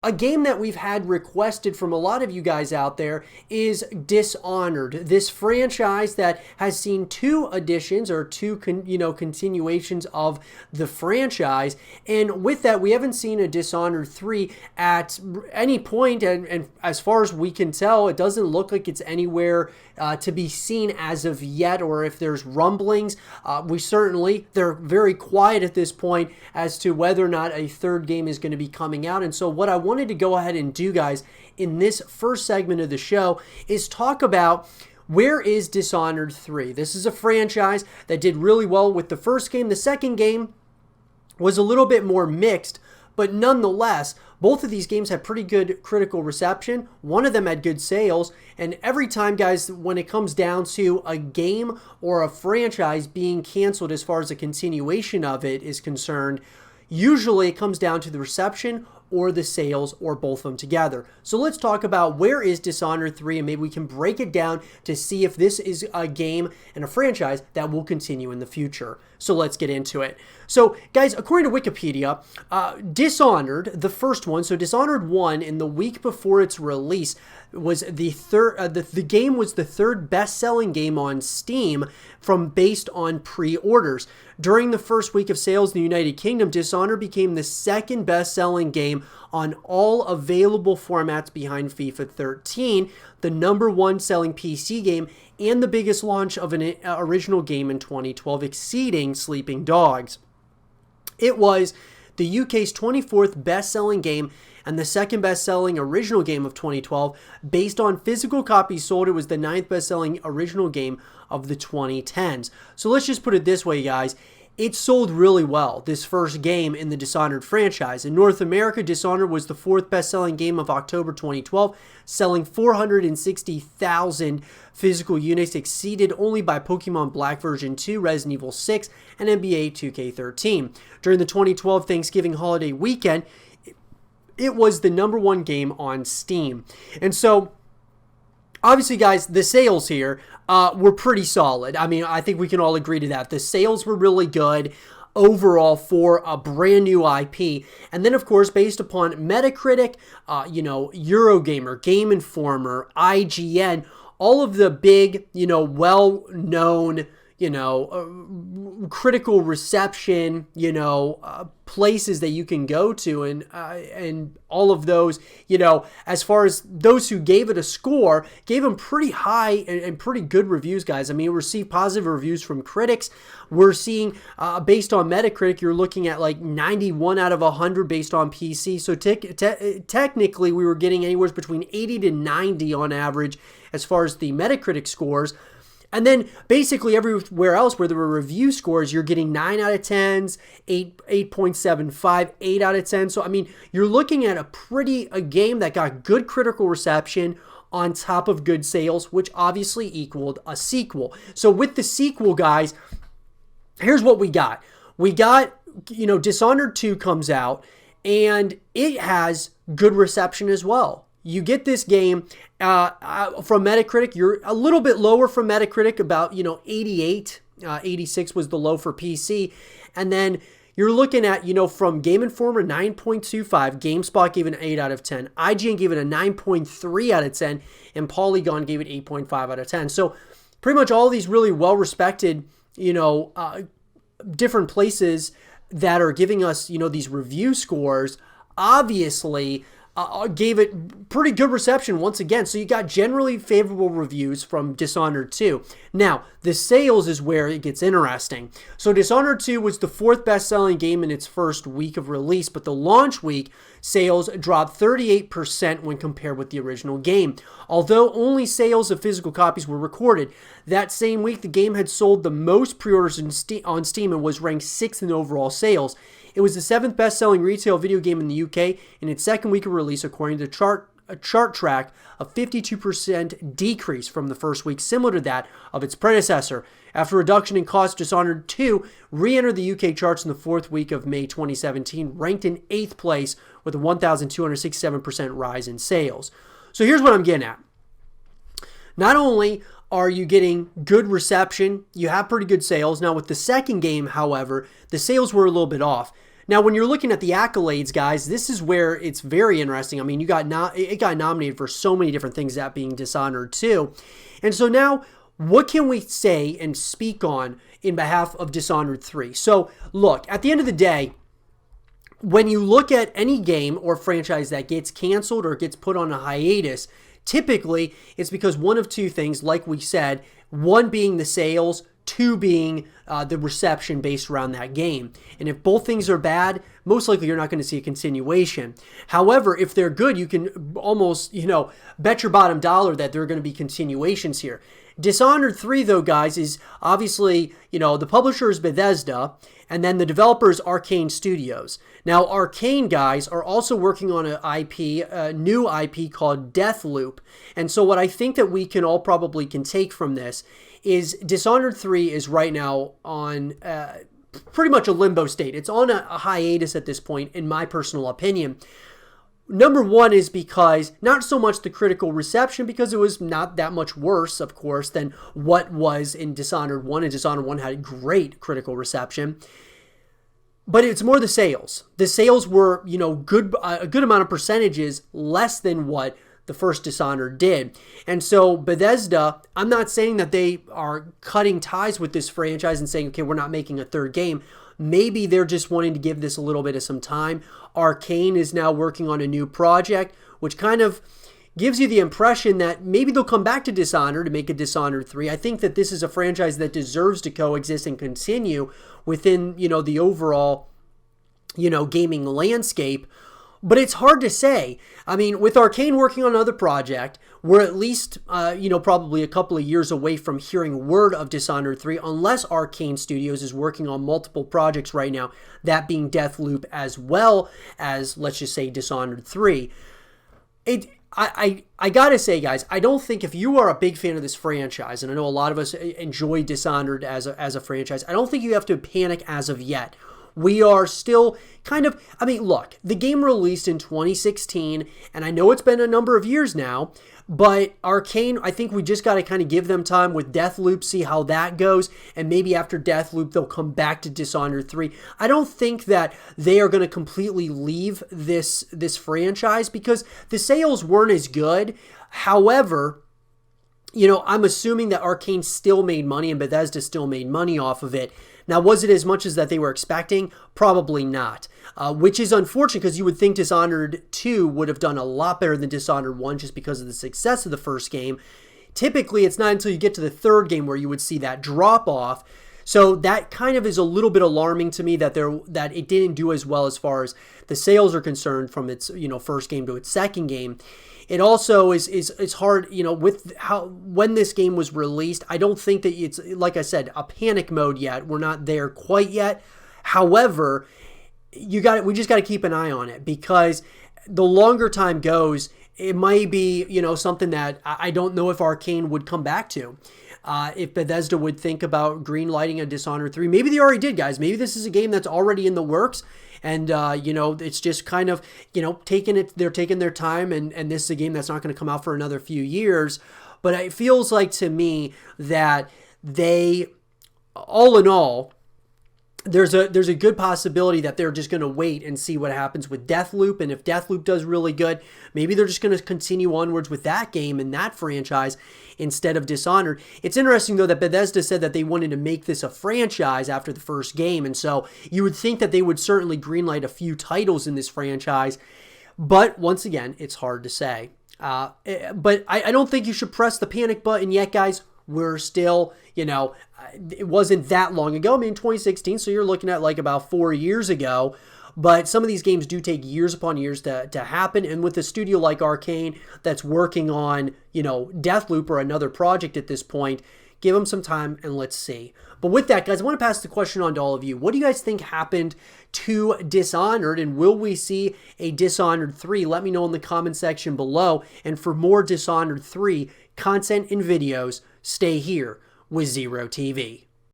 A game that we've had requested from a lot of you guys out there is Dishonored. This franchise that has seen two editions or two continuations of the franchise. And with that, we haven't seen a Dishonored 3 at any point. And as far as we can tell, it doesn't look like it's anywhere to be seen as of yet, or if there's rumblings. They're very quiet at this point as to whether or not a third game is going to be coming out. And so what I wanted to go ahead and do, guys, in this first segment of the show is talk about where is Dishonored 3. This is a franchise that did really well with the first game. The second game was a little bit more mixed, but nonetheless, both of these games had pretty good critical reception. One of them had good sales. And every time, guys, when it comes down to a game or a franchise being canceled as far as a continuation of it is concerned, usually it comes down to the reception or the sales or both of them together. So let's talk about where is Dishonored 3, and maybe we can break it down to see if this is a game and a franchise that will continue in the future. So let's get into it. So guys, according to Wikipedia, Dishonored, the first one, so Dishonored 1 in the week before its release was the third, the game was the third best-selling game on Steam based on pre-orders. During the first week of sales in the United Kingdom, Dishonored became the second best-selling game on all available formats behind FIFA 13, the number one selling PC game, and the biggest launch of an original game in 2012, exceeding Sleeping Dogs. It was the UK's 24th best-selling game and the second best-selling original game of 2012. Based on physical copies sold, it was the 9th best-selling original game of the 2010s. So let's just put it this way, guys. It sold really well, this first game in the Dishonored franchise. In North America, Dishonored was the fourth best-selling game of October 2012, selling 460,000 physical units, exceeded only by Pokemon Black Version 2, Resident Evil 6, and NBA 2K13. During the 2012 Thanksgiving holiday weekend, it was the number one game on Steam. And so, obviously, guys, the sales here were pretty solid. I mean, I think we can all agree to that. The sales were really good overall for a brand new IP. And then, of course, based upon Metacritic, Eurogamer, Game Informer, IGN, all of the big, well-known, critical reception, places that you can go to, and all of those, as far as those who gave it a score, gave them pretty high and pretty good reviews, guys. I mean, it received positive reviews from critics. We're seeing, based on Metacritic, you're looking at like 91 out of 100 based on PC. So technically, we were getting anywhere between 80 to 90 on average as far as the Metacritic scores. And then basically everywhere else where there were review scores, you're getting 9 out of 10s, 8.75, 8 out of 10. So, I mean, you're looking at a game that got good critical reception on top of good sales, which obviously equaled a sequel. So with the sequel, guys, here's what we got. We got, Dishonored 2 comes out, and it has good reception as well. You get this game from Metacritic. You're a little bit lower from Metacritic, about 88, 86 was the low for PC, and then you're looking at from Game Informer 9.25, GameSpot gave it an 8 out of 10, IGN gave it a 9.3 out of 10, and Polygon gave it 8.5 out of 10. So pretty much all these really well respected different places that are giving us these review scores obviously gave it pretty good reception once again. So you got generally favorable reviews from Dishonored 2. Now, the sales is where it gets interesting. So Dishonored 2 was the fourth best-selling game in its first week of release, but the launch week sales dropped 38% when compared with the original game. Although only sales of physical copies were recorded, that same week the game had sold the most pre-orders on Steam and was ranked 6th in overall sales. It was the 7th best-selling retail video game in the UK in its second week of release, according to Chart Track, a 52% decrease from the first week, similar to that of its predecessor. After a reduction in cost, Dishonored 2 re-entered the UK charts in the fourth week of May 2017, ranked in 8th place with a 1,267% rise in sales. So here's what I'm getting at. Not only are you getting good reception, you have pretty good sales. Now with the second game, however, the sales were a little bit off. Now, when you're looking at the accolades, guys, this is where it's very interesting. I mean, it got nominated for so many different things, that being Dishonored 2. And so now, what can we say and speak on in behalf of Dishonored 3? So, look, at the end of the day, when you look at any game or franchise that gets canceled or gets put on a hiatus, typically it's because one of two things, like we said, one being the sales, two being the reception based around that game. And if both things are bad, most likely you're not going to see a continuation. However, if they're good, you can almost, bet your bottom dollar that there are going to be continuations here. Dishonored 3, though, guys, is obviously, the publisher is Bethesda, and then the developer is Arcane Studios. Now, Arcane, guys, are also working on a new IP called Deathloop. And so what I think that we can all probably can take from this is Dishonored 3 is right now on pretty much a limbo state. It's on a hiatus at this point, in my personal opinion. Number one is because not so much the critical reception, because it was not that much worse, of course, than what was in Dishonored 1, and Dishonored 1 had great critical reception. But it's more the sales. The sales were, a good amount of percentages less than what the first Dishonored did. And so Bethesda, I'm not saying that they are cutting ties with this franchise and saying, okay, we're not making a third game. Maybe they're just wanting to give this a little bit of some time. Arcane is now working on a new project, which kind of gives you the impression that maybe they'll come back to Dishonored to make a Dishonored 3. I think that this is a franchise that deserves to coexist and continue within, the overall, gaming landscape. But it's hard to say. I mean, with Arcane working on another project, we're at least, probably a couple of years away from hearing word of Dishonored 3, unless Arcane Studios is working on multiple projects right now, that being Deathloop as well as, let's just say, Dishonored 3. I gotta say, guys, I don't think if you are a big fan of this franchise, and I know a lot of us enjoy Dishonored as a franchise, I don't think you have to panic as of yet. We are still look, the game released in 2016, and I know it's been a number of years now, but Arcane, I think we just got to kind of give them time with Deathloop, see how that goes, and maybe after Deathloop, they'll come back to Dishonored 3. I don't think that they are going to completely leave this franchise because the sales weren't as good. However, I'm assuming that Arcane still made money and Bethesda still made money off of it. Now, was it as much as that they were expecting? Probably not, which is unfortunate because you would think Dishonored 2 would have done a lot better than Dishonored 1 just because of the success of the first game. Typically, it's not until you get to the third game where you would see that drop off. So that kind of is a little bit alarming to me that it didn't do as well as far as the sales are concerned from its first game to its second game. It also is hard, with when this game was released. I don't think that it's, like I said, a panic mode yet. We're not there quite yet. However, we just got to keep an eye on it because the longer time goes, it might be, something that I don't know if Arcane would come back to. If Bethesda would think about greenlighting a Dishonored 3. Maybe they already did, guys. Maybe this is a game that's already in the works. And, it's just kind of, they're taking their time. And this is a game that's not going to come out for another few years. But it feels like to me that they, all in all, there's a good possibility that they're just going to wait and see what happens with Deathloop. And if Deathloop does really good, maybe they're just going to continue onwards with that game and that franchise instead of Dishonored. It's interesting, though, that Bethesda said that they wanted to make this a franchise after the first game. And so you would think that they would certainly greenlight a few titles in this franchise. But once again, it's hard to say. But I don't think you should press the panic button yet, guys. We're still, it wasn't that long ago. I mean, 2016, so you're looking at like about 4 years ago. But some of these games do take years upon years to happen. And with a studio like Arcane that's working on, Deathloop or another project at this point, give them some time and let's see. But with that, guys, I want to pass the question on to all of you. What do you guys think happened to Dishonored, and will we see a Dishonored 3? Let me know in the comment section below. And for more Dishonored 3 content and videos, stay here with Zero TV.